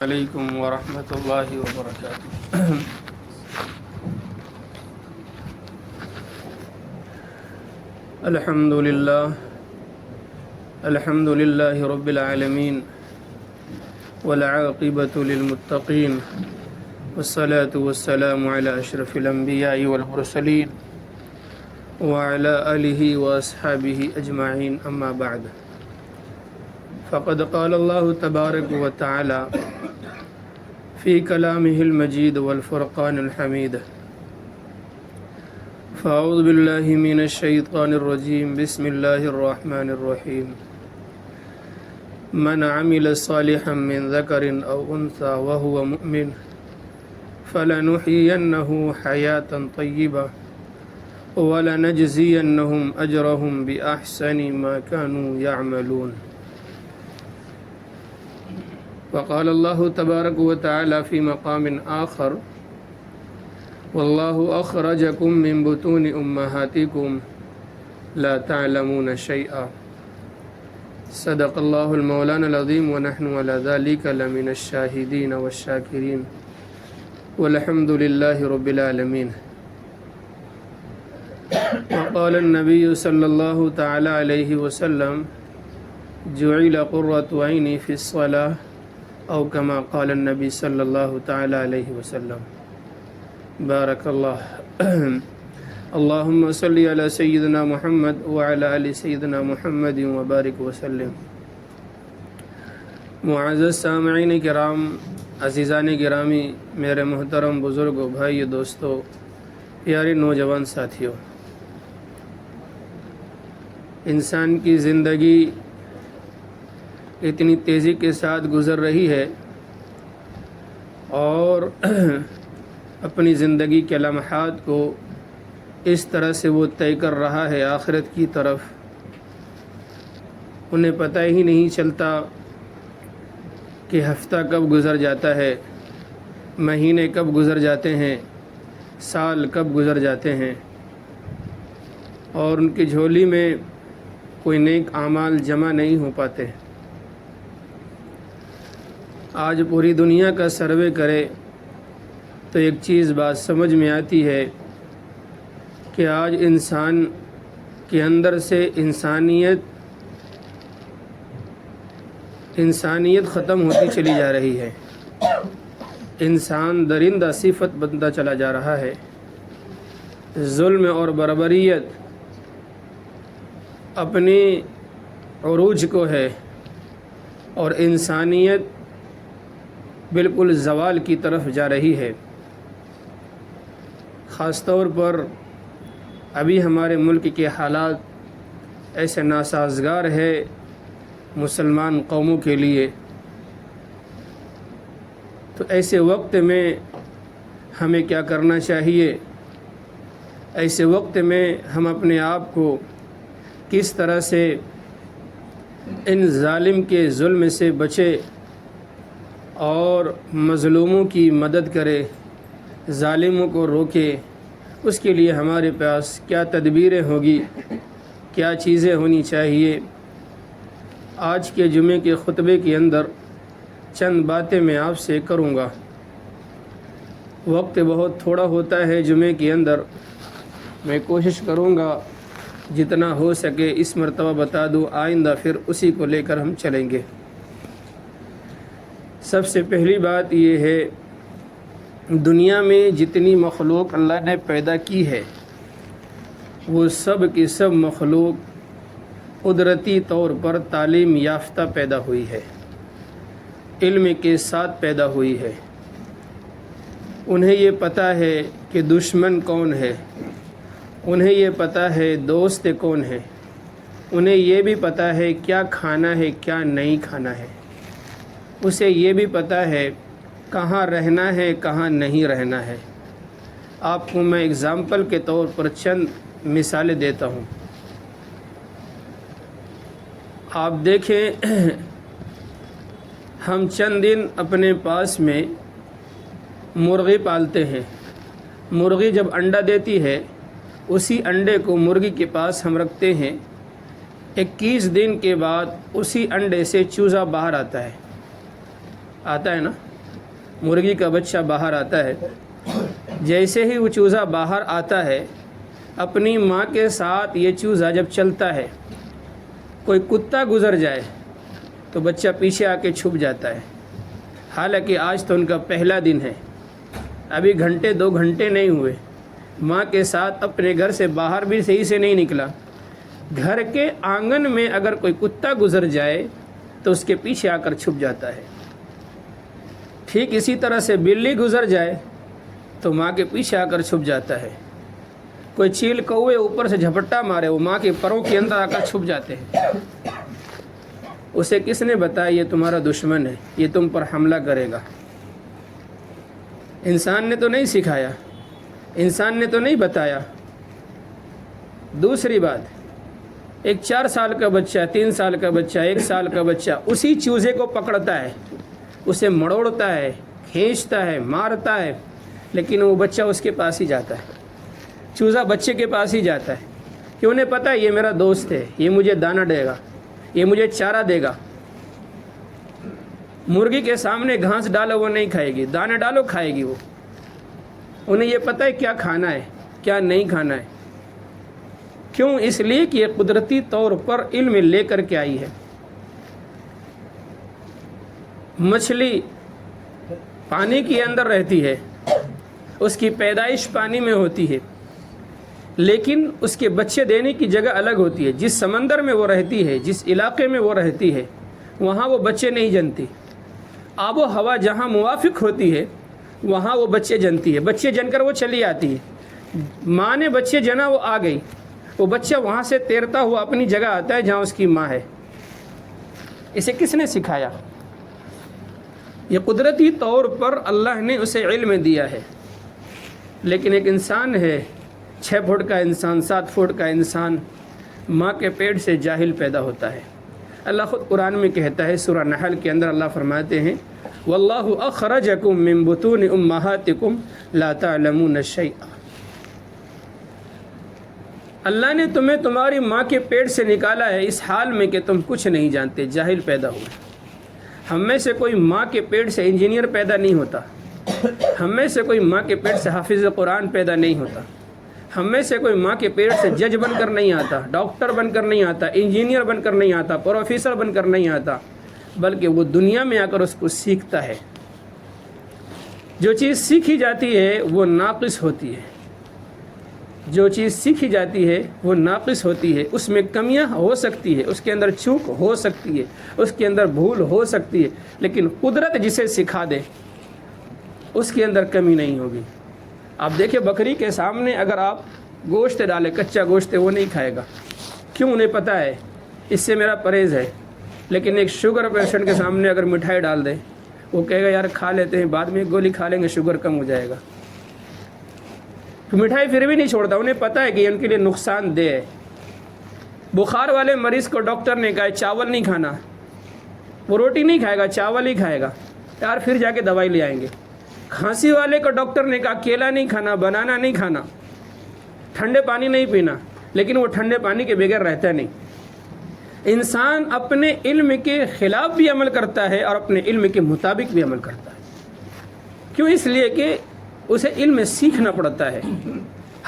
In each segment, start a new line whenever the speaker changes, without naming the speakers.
علیکم ورحمۃ اللہ وبرکاتہ۔ الحمد للہ رب العالمین والعاقبۃ للمتقین والصلاة والسلام علی اشرف الانبیاء والمرسلین وعلی آلہ واصحابہ اجمعین، اما بعد، فقد قال اللہ تبارک وتعالی فی کلامہ المجید والفرقان الحمید۔ فاعوذ باللہ من الشیطان الرجیم، بسم اللہ الرحمن الرحیم۔ من عمل صالحا من ذکر او انثى وهو مؤمن فلنحيينه حیاة طیبة ولنجزینهم اجرهم بأحسن ما كانوا يعملون۔ وقال اللہ تبارک وتعالی فی مقام آخر، واللہ اخرجکم من بطون امہاتکم لا تعلمون شیئا۔ صدق اللہ المولانا العظیم ونحن علی ذلک لمن الشاہدین والشاکرین والحمد للہ رب العالمین۔ وقال النبی صلی اللہ تعالی علیہ وسلم، جعل قرۃ عینی فی الصلاۃ، او کما قال النبی صلی اللہ تعالی علیہ وسلم۔ بارک اللہ۔ اللہم صلی علی سیدنا محمد وعلی آل سیدنا محمد وبارک وسلم۔ معزز سامعین کرام، عزیزان گرامی، میرے محترم بزرگوں، بھائی، دوستوں، پیارے نوجوان ساتھیوں، انسان کی زندگی اتنی تیزی کے ساتھ گزر رہی ہے اور اپنی زندگی کے لمحات کو اس طرح سے وہ طے کر رہا ہے آخرت کی طرف، انہیں پتہ ہی نہیں چلتا کہ ہفتہ کب گزر جاتا ہے، مہینے کب گزر جاتے ہیں، سال کب گزر جاتے ہیں، اور ان کی جھولی میں کوئی نیک اعمال جمع نہیں ہو پاتے۔ آج پوری دنیا کا سروے کرے تو ایک چیز بات سمجھ میں آتی ہے کہ آج انسان کے اندر سے انسانیت ختم ہوتی چلی جا رہی ہے، انسان درندہ صفت بنتا چلا جا رہا ہے، ظلم اور بربریت اپنے عروج کو ہے، اور انسانیت بالکل زوال کی طرف جا رہی ہے۔ خاص طور پر ابھی ہمارے ملک کے حالات ایسے ناسازگار ہے مسلمان قوموں کے لیے، تو ایسے وقت میں ہمیں کیا کرنا چاہیے؟ ایسے وقت میں ہم اپنے آپ کو کس طرح سے ان ظالم کے ظلم سے بچے اور مظلوموں کی مدد کرے، ظالموں کو روکے، اس کے لیے ہمارے پاس کیا تدبیریں ہوگی، کیا چیزیں ہونی چاہیے؟ آج کے جمعے کے خطبے کے اندر چند باتیں میں آپ سے کروں گا۔ وقت بہت تھوڑا ہوتا ہے جمعے کے اندر، میں کوشش کروں گا جتنا ہو سکے اس مرتبہ بتا دوں، آئندہ پھر اسی کو لے کر ہم چلیں گے۔ سب سے پہلی بات یہ ہے، دنیا میں جتنی مخلوق اللہ نے پیدا کی ہے وہ سب کی سب مخلوق قدرتی طور پر تعلیم یافتہ پیدا ہوئی ہے، علم کے ساتھ پیدا ہوئی ہے۔ انہیں یہ پتہ ہے کہ دشمن کون ہے، انہیں یہ پتہ ہے دوست کون ہے، انہیں یہ بھی پتہ ہے کیا کھانا ہے کیا نہیں کھانا ہے، اسے یہ بھی پتہ ہے کہاں رہنا ہے کہاں نہیں رہنا ہے۔ آپ کو میں اگزامپل کے طور پر چند مثالیں دیتا ہوں۔ آپ دیکھیں، ہم چند دن اپنے پاس میں مرغی پالتے ہیں، مرغی جب انڈا دیتی ہے اسی انڈے کو مرغی کے پاس ہم رکھتے ہیں، 21 دن کے بعد اسی انڈے سے چوزا باہر آتا ہے نا، مرغی کا بچہ باہر آتا ہے، جیسے ہی وہ چوزا باہر آتا ہے اپنی ماں کے ساتھ یہ چوزا جب چلتا ہے، کوئی کتا گزر جائے تو بچہ پیچھے آ کے چھپ جاتا ہے۔ حالانکہ آج تو ان کا پہلا دن ہے، ابھی گھنٹے 2 گھنٹے نہیں ہوئے، ماں کے ساتھ اپنے گھر سے باہر بھی صحیح سے نہیں نکلا۔ گھر کے آنگن میں اگر کوئی کتا گزر جائے تو اس کے پیچھے آ کر چھپ جاتا ہے۔ ٹھیک اسی طرح سے بلی گزر جائے تو ماں کے پیچھے آ کر چھپ جاتا ہے۔ کوئی چیل کوے اوپر سے جھپٹا مارے، وہ ماں کے پروں کے اندر آ کر چھپ جاتے ہیں۔ اسے کس نے بتایا یہ تمہارا دشمن ہے، یہ تم پر حملہ کرے گا؟ انسان نے تو نہیں سکھایا، انسان نے تو نہیں بتایا۔ دوسری بات، ایک 4 سال کا بچہ، 3 سال کا بچہ، 1 سال کا بچہ اسی چوزے کو پکڑتا ہے، اسے مڑوڑتا ہے، کھینچتا ہے، مارتا ہے، لیکن وہ بچہ اس کے پاس ہی جاتا ہے، چوزا بچے کے پاس ہی جاتا ہے، کہ انہیں پتہ ہے یہ میرا دوست ہے، یہ مجھے دانہ دے گا، یہ مجھے چارہ دے گا۔ مرغی کے سامنے گھاس ڈالو وہ نہیں کھائے گی، دانے ڈالو کھائے گی وہ۔ انہیں یہ پتہ ہے کیا کھانا ہے کیا نہیں کھانا ہے۔ کیوں؟ اس لیے کہ یہ قدرتی طور پر علم لے کر کے آئی ہے۔ مچھلی پانی کے اندر رہتی ہے، اس کی پیدائش پانی میں ہوتی ہے، لیکن اس کے بچے دینے کی جگہ الگ ہوتی ہے۔ جس سمندر میں وہ رہتی ہے، جس علاقے میں وہ رہتی ہے، وہاں وہ بچے نہیں جنتی۔ آب و ہوا جہاں موافق ہوتی ہے وہاں وہ بچے جنتی ہے، بچے جن کر وہ چلی آتی ہے۔ ماں نے بچے جنا، وہ آ گئی، وہ بچہ وہاں سے تیرتا ہوا اپنی جگہ آتا ہے جہاں اس کی ماں ہے۔ اسے کس نے سکھایا؟ یہ قدرتی طور پر اللہ نے اسے علم دیا ہے۔ لیکن ایک انسان ہے، 6 فٹ کا انسان، 7 فٹ کا انسان، ماں کے پیٹ سے جاہل پیدا ہوتا ہے۔ اللہ خود قرآن میں کہتا ہے، سورہ نحل کے اندر اللہ فرماتے ہیں، وَاللَّهُ أَخْرَجَكُم مِّن بُطُونِ أُمَّهَاتِكُمْ لَا تَعْلَمُونَ شَيْئًا۔ اللہ نے تمہیں تمہاری ماں کے پیٹ سے نکالا ہے اس حال میں کہ تم کچھ نہیں جانتے، جاہل پیدا ہوئے۔ ہم میں سے کوئی ماں کے پیٹ سے انجینئر پیدا نہیں ہوتا، ہم میں سے کوئی ماں کے پیٹ سے حافظ قرآن پیدا نہیں ہوتا، ہم میں سے کوئی ماں کے پیٹ سے جج بن کر نہیں آتا، ڈاکٹر بن کر نہیں آتا، انجینئر بن کر نہیں آتا، پروفیسر بن کر نہیں آتا، بلکہ وہ دنیا میں آ کر اس کو سیکھتا ہے۔ جو چیز سیکھی جاتی ہے وہ ناقص ہوتی ہے، جو چیز سیکھی جاتی ہے وہ ناقص ہوتی ہے، اس میں کمیاں ہو سکتی ہے، اس کے اندر چوک ہو سکتی ہے، اس کے اندر بھول ہو سکتی ہے، لیکن قدرت جسے سکھا دے اس کے اندر کمی نہیں ہوگی۔ آپ دیکھیں بکری کے سامنے اگر آپ گوشت ڈالے، کچا گوشت ہے وہ نہیں کھائے گا، کیوں؟ انہیں پتہ ہے اس سے میرا پرہیز ہے۔ لیکن ایک شوگر پیشنٹ کے سامنے اگر مٹھائی ڈال دے، وہ کہے گا یار کھا لیتے ہیں، بعد میں ایک گولی کھا لیں گے شوگر کم ہو جائے گا، تو مٹھائی پھر بھی نہیں چھوڑتا، انہیں پتہ ہے کہ یہ ان کے لیے نقصان دہ ہے۔ بخار والے مریض کو ڈاکٹر نے کہا چاول نہیں کھانا، وہ روٹی نہیں کھائے گا، چاول ہی کھائے گا، یار پھر جا کے دوائی لے آئیں گے۔ کھانسی والے کو ڈاکٹر نے کہا کیلا نہیں کھانا، بنانا نہیں کھانا، ٹھنڈے پانی نہیں پینا، لیکن وہ ٹھنڈے پانی کے بغیر رہتا نہیں۔ انسان اپنے علم کے خلاف بھی عمل کرتا ہے اور اپنے علم کے مطابق بھی عمل کرتا ہے۔ کیوں؟ اس لیے کہ اسے علم سیکھنا پڑتا ہے۔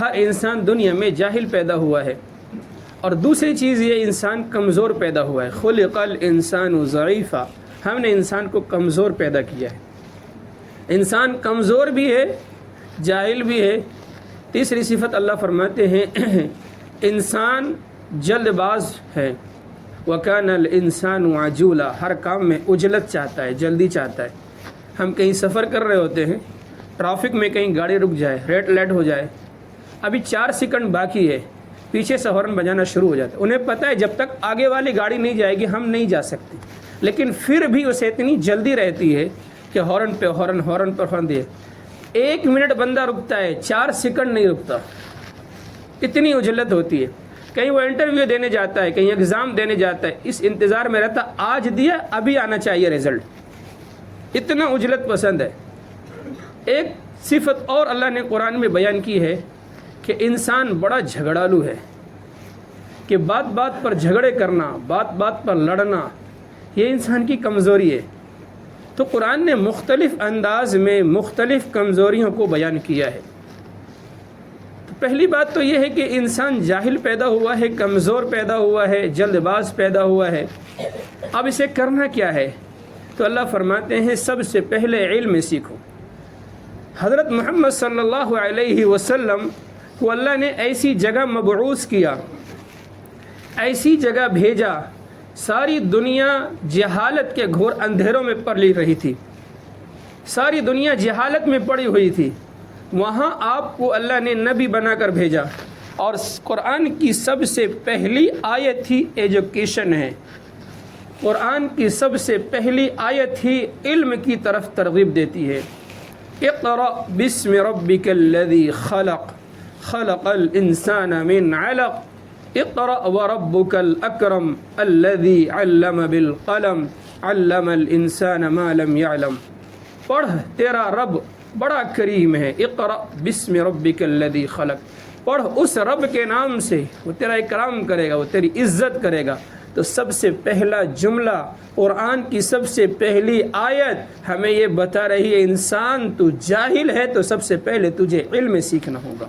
ہر انسان دنیا میں جاہل پیدا ہوا ہے، اور دوسری چیز یہ انسان کمزور پیدا ہوا ہے۔ خلق الانسان ضعیفا، ہم نے انسان کو کمزور پیدا کیا ہے۔ انسان کمزور بھی ہے، جاہل بھی ہے۔ تیسری صفت اللہ فرماتے ہیں انسان جلد باز ہے، وَكَانَ الْإِنسَانُ عَجُولًا، ہر کام میں عجلت چاہتا ہے، جلدی چاہتا ہے۔ ہم کہیں سفر کر رہے ہوتے ہیں، ٹرافک میں کہیں گاڑی رک جائے، ریڈ لائٹ ہو جائے، ابھی 4 سیکنڈ باقی ہے، پیچھے سے ہارن بجانا شروع ہو جاتا ہے۔ انہیں پتہ ہے جب تک آگے والی گاڑی نہیں جائے گی ہم نہیں جا سکتے، لیکن پھر بھی اسے اتنی جلدی رہتی ہے کہ ہارن پہ ہارن، ہارن پر ہارن دے۔ 1 منٹ بندہ رکتا ہے، 4 سیکنڈ نہیں رکتا، اتنی عجلت ہوتی ہے۔ کہیں وہ انٹرویو دینے جاتا ہے، کہیں ایگزام دینے جاتا ہے، اس انتظار میں رہتا آج دیا ابھی آنا چاہیے رزلٹ، اتنا عجلت پسند ہے۔ ایک صفت اور اللہ نے قرآن میں بیان کی ہے کہ انسان بڑا جھگڑالو ہے، کہ بات بات پر جھگڑے کرنا، بات بات پر لڑنا، یہ انسان کی کمزوری ہے۔ تو قرآن نے مختلف انداز میں مختلف کمزوریوں کو بیان کیا ہے۔ تو پہلی بات تو یہ ہے کہ انسان جاہل پیدا ہوا ہے، کمزور پیدا ہوا ہے، جلد باز پیدا ہوا ہے۔ اب اسے کرنا کیا ہے؟ تو اللہ فرماتے ہیں سب سے پہلے علم سیکھو۔ حضرت محمد صلی اللہ علیہ وسلم کو اللہ نے ایسی جگہ مبعوث کیا، ایسی جگہ بھیجا، ساری دنیا جہالت کے گھور اندھیروں میں پڑی رہی تھی، ساری دنیا جہالت میں پڑی ہوئی تھی، وہاں آپ کو اللہ نے نبی بنا کر بھیجا، اور قرآن کی سب سے پہلی آیت ہی ایجوکیشن ہے، قرآن کی سب سے پہلی آیت ہی علم کی طرف ترغیب دیتی ہے۔ اقرأ بسم ربک الذی خلق خلق الانسان من علق اقرأ وربک الاکرم الذی علم بالقلم علم الانسان ما لم يعلم۔ پڑھ، تیرا رب بڑا کریم ہے، اقرأ بسم ربک الذی خلق، پڑھ اس رب کے نام سے، وہ تیرا اکرام کرے گا، وہ تیری عزت کرے گا۔ تو سب سے پہلا جملہ، قرآن کی سب سے پہلی آیت ہمیں یہ بتا رہی ہے انسان تو جاہل ہے تو سب سے پہلے تجھے علم سیکھنا ہوگا۔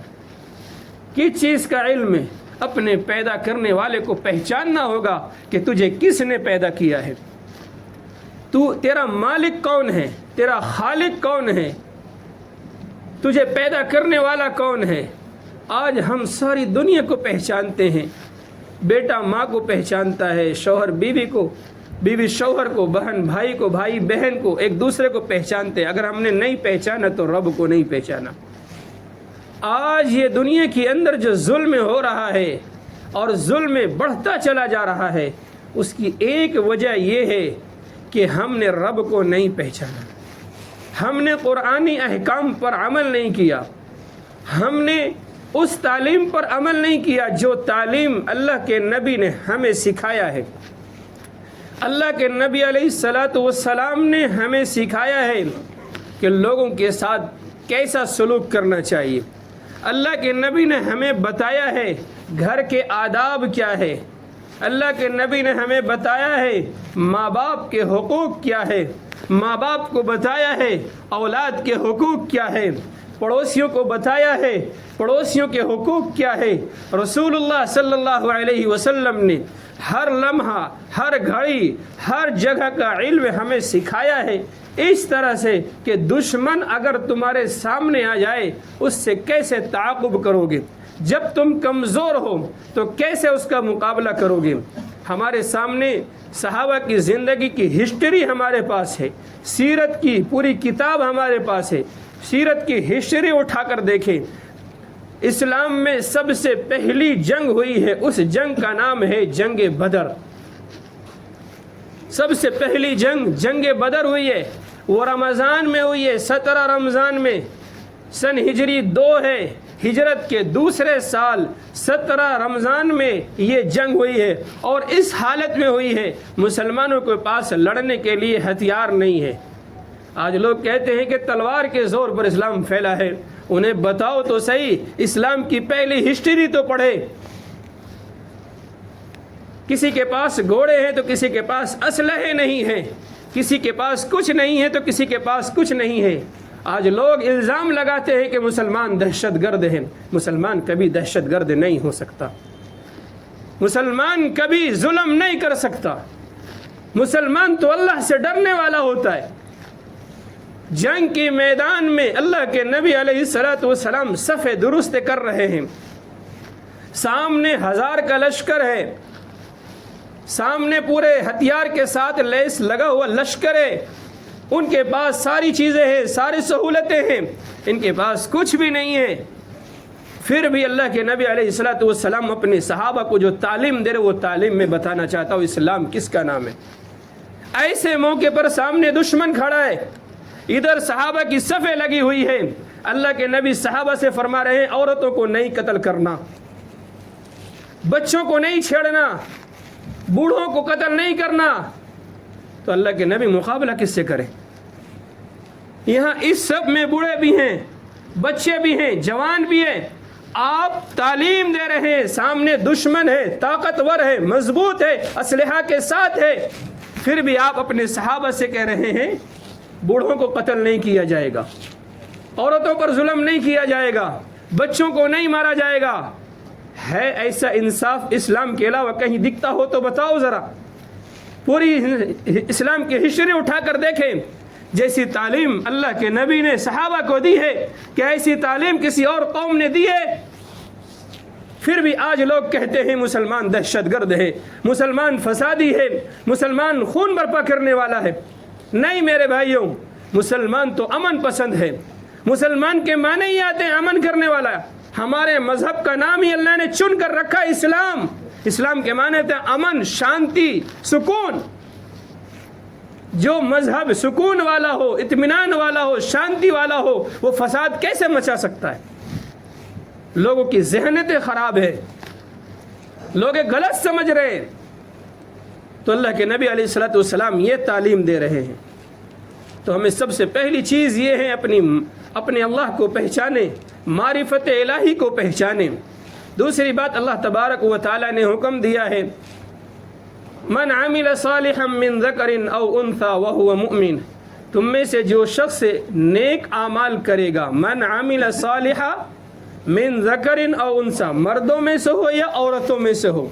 کس چیز کا علم ہے؟ اپنے پیدا کرنے والے کو پہچاننا ہوگا کہ تجھے کس نے پیدا کیا ہے، تیرا مالک کون ہے، تیرا خالق کون ہے، تجھے پیدا کرنے والا کون ہے۔ آج ہم ساری دنیا کو پہچانتے ہیں، بیٹا ماں کو پہچانتا ہے، شوہر بیوی کو، بیوی شوہر کو، بہن بھائی کو، بھائی بہن کو، ایک دوسرے کو پہچانتے ہیں۔ اگر ہم نے نہیں پہچانا تو رب کو نہیں پہچانا۔ آج یہ دنیا کے اندر جو ظلم ہو رہا ہے اور ظلم بڑھتا چلا جا رہا ہے، اس کی ایک وجہ یہ ہے کہ ہم نے رب کو نہیں پہچانا، ہم نے قرآنی احکام پر عمل نہیں کیا، ہم نے اس تعلیم پر عمل نہیں کیا جو تعلیم اللہ کے نبی نے ہمیں سکھایا ہے۔ اللہ کے نبی علیہ السلام نے ہمیں سکھایا ہے کہ لوگوں کے ساتھ کیسا سلوک کرنا چاہیے۔ اللہ کے نبی نے ہمیں بتایا ہے گھر کے آداب کیا ہے، اللہ کے نبی نے ہمیں بتایا ہے ماں باپ کے حقوق کیا ہے، ماں باپ کو بتایا ہے اولاد کے حقوق کیا ہے، پڑوسیوں کو بتایا ہے پڑوسیوں کے حقوق کیا ہے۔ رسول اللہ صلی اللہ علیہ وسلم نے ہر لمحہ، ہر گھڑی، ہر جگہ کا علم ہمیں سکھایا ہے، اس طرح سے کہ دشمن اگر تمہارے سامنے آ جائے اس سے کیسے تعاقب کرو گے، جب تم کمزور ہو تو کیسے اس کا مقابلہ کرو گے۔ ہمارے سامنے صحابہ کی زندگی کی ہسٹری ہمارے پاس ہے، سیرت کی پوری کتاب ہمارے پاس ہے، سیرت کی ہسٹری اٹھا کر دیکھیں۔ اسلام میں سب سے پہلی جنگ ہوئی ہے، اس جنگ کا نام ہے جنگ بدر۔ سب سے پہلی جنگ بدر ہوئی ہے، وہ رمضان میں ہوئی ہے، 17 رمضان میں، سن ہجری 2 ہے، ہجرت کے دوسرے سال 17 رمضان میں یہ جنگ ہوئی ہے، اور اس حالت میں ہوئی ہے مسلمانوں کے پاس لڑنے کے لیے ہتھیار نہیں ہے۔ آج لوگ کہتے ہیں کہ تلوار کے زور پر اسلام پھیلا ہے، انہیں بتاؤ تو صحیح، اسلام کی پہلی ہسٹری تو پڑھے۔ کسی کے پاس گھوڑے ہیں تو کسی کے پاس اسلحے نہیں ہیں، کسی کے پاس کچھ نہیں ہے تو کسی کے پاس کچھ نہیں ہے۔ آج لوگ الزام لگاتے ہیں کہ مسلمان دہشت گرد ہیں، مسلمان کبھی دہشت گرد نہیں ہو سکتا، مسلمان کبھی ظلم نہیں کر سکتا، مسلمان تو اللہ سے ڈرنے والا ہوتا ہے۔ جنگ کے میدان میں اللہ کے نبی علیہ السلام صف درست کر رہے ہیں، سامنے 1000 کا لشکر ہے، سامنے پورے ہتھیار کے ساتھ لیس لگا ہوا لشکر ہے، ان کے پاس ساری چیزیں ہیں، ساری سہولتیں ہیں، ان کے پاس کچھ بھی نہیں ہے۔ پھر بھی اللہ کے نبی علیہ السلام اپنے صحابہ کو جو تعلیم دے رہے وہ تعلیم میں بتانا چاہتا ہوں اسلام کس کا نام ہے۔ ایسے موقع پر سامنے دشمن کھڑا ہے، ادھر صحابہ کی صفیں لگی ہوئی ہیں، اللہ کے نبی صحابہ سے فرما رہے ہیں عورتوں کو نہیں قتل کرنا، بچوں کو نہیں چھیڑنا، بوڑھوں کو قتل نہیں کرنا۔ تو اللہ کے نبی مقابلہ کس سے کریں؟ یہاں اس سب میں بوڑھے بھی ہیں، بچے بھی ہیں، جوان بھی ہیں، آپ تعلیم دے رہے ہیں، سامنے دشمن ہے، طاقتور ہے، مضبوط ہے، اسلحہ کے ساتھ ہے، پھر بھی آپ اپنے صحابہ سے کہہ رہے ہیں بوڑھوں کو قتل نہیں کیا جائے گا، عورتوں پر ظلم نہیں کیا جائے گا، بچوں کو نہیں مارا جائے گا۔ ہے ایسا انصاف اسلام کے علاوہ کہیں دکھتا ہو تو بتاؤ ذرا۔ پوری اسلام کی ہسٹری اٹھا کر دیکھیں، جیسی تعلیم اللہ کے نبی نے صحابہ کو دی ہے، کیا ایسی تعلیم کسی اور قوم نے دی ہے؟ پھر بھی آج لوگ کہتے ہیں مسلمان دہشت گرد ہے، مسلمان فسادی ہے، مسلمان خون برپا کرنے والا ہے۔ نہیں میرے بھائیوں، مسلمان تو امن پسند ہے۔ مسلمان کے معنی ہی آتے ہیں امن کرنے والا۔ ہمارے مذہب کا نام ہی اللہ نے چن کر رکھا اسلام۔ اسلام کے معنی تھے امن، شانتی، سکون۔ جو مذہب سکون والا ہو، اطمینان والا ہو، شانتی والا ہو، وہ فساد کیسے مچا سکتا ہے؟ لوگوں کی ذہنیتیں خراب ہے، لوگ غلط سمجھ رہے ہیں۔ تو اللہ کے نبی علیہ الصلوۃ والسلام یہ تعلیم دے رہے ہیں۔ تو ہمیں سب سے پہلی چیز یہ ہے اپنے اللہ کو پہچانے، معرفت الہی کو پہچانے۔ دوسری بات اللہ تبارک و تعالی نے حکم دیا ہے، من عمل صالحا من ذکر او انثى وهو مؤمن، تم میں سے جو شخص نیک اعمال کرے گا، من عمل صالحا من ذکر او انثى، مردوں میں سے ہو یا عورتوں میں سے ہو،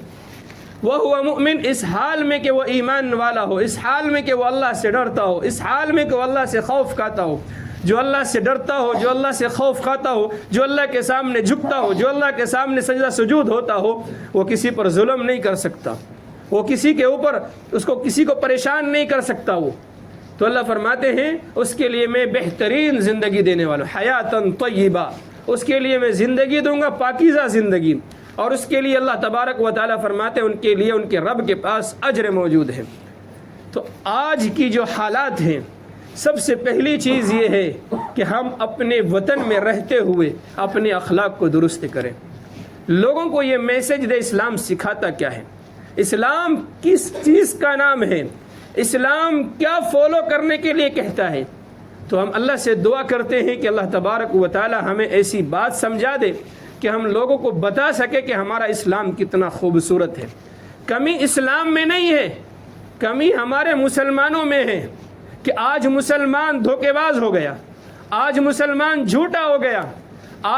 وهو مؤمن، اس حال میں کہ وہ ایمان والا ہو، اس حال میں کہ وہ اللہ سے ڈرتا ہو، اس حال میں کہ وہ اللہ سے خوف کھاتا ہو۔ جو اللہ سے ڈرتا ہو، جو اللہ سے خوف کھاتا ہو، جو اللہ کے سامنے جھکتا ہو، جو اللہ کے سامنے سجدہ سجود ہوتا ہو، وہ کسی پر ظلم نہیں کر سکتا، وہ کسی کے اوپر کسی کو پریشان نہیں کر سکتا۔ وہ تو اللہ فرماتے ہیں اس کے لیے میں بہترین زندگی دینے والا ہوں، حیاتاً طیبہ، اس کے لیے میں زندگی دوں گا، پاکیزہ زندگی۔ اور اس کے لیے اللہ تبارک و تعالیٰ فرماتے ہیں ان کے لیے ان کے رب کے پاس اجر موجود ہے۔ تو آج کی جو حالات ہیں، سب سے پہلی چیز یہ ہے کہ ہم اپنے وطن میں رہتے ہوئے اپنے اخلاق کو درست کریں۔ لوگوں کو یہ میسج دے اسلام سکھاتا کیا ہے، اسلام کس چیز کا نام ہے، اسلام کیا فالو کرنے کے لیے کہتا ہے۔ تو ہم اللہ سے دعا کرتے ہیں کہ اللہ تبارک و تعالی ہمیں ایسی بات سمجھا دے کہ ہم لوگوں کو بتا سکے کہ ہمارا اسلام کتنا خوبصورت ہے۔ کمی اسلام میں نہیں ہے، کمی ہمارے مسلمانوں میں ہے کہ آج مسلمان دھوکے باز ہو گیا، آج مسلمان جھوٹا ہو گیا،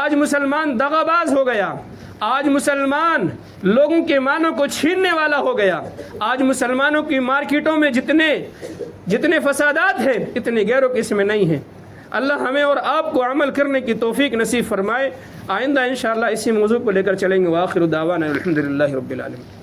آج مسلمان دغا باز ہو گیا، آج مسلمان لوگوں کے مالوں کو چھیننے والا ہو گیا، آج مسلمانوں کی مارکیٹوں میں جتنے فسادات ہیں اتنے غیروں کے اس میں نہیں ہیں۔ اللہ ہمیں اور آپ کو عمل کرنے کی توفیق نصیب فرمائے۔ آئندہ انشاءاللہ اسی موضوع کو لے کر چلیں گے۔ وآخر دعوانا الحمدللہ رب العالمین۔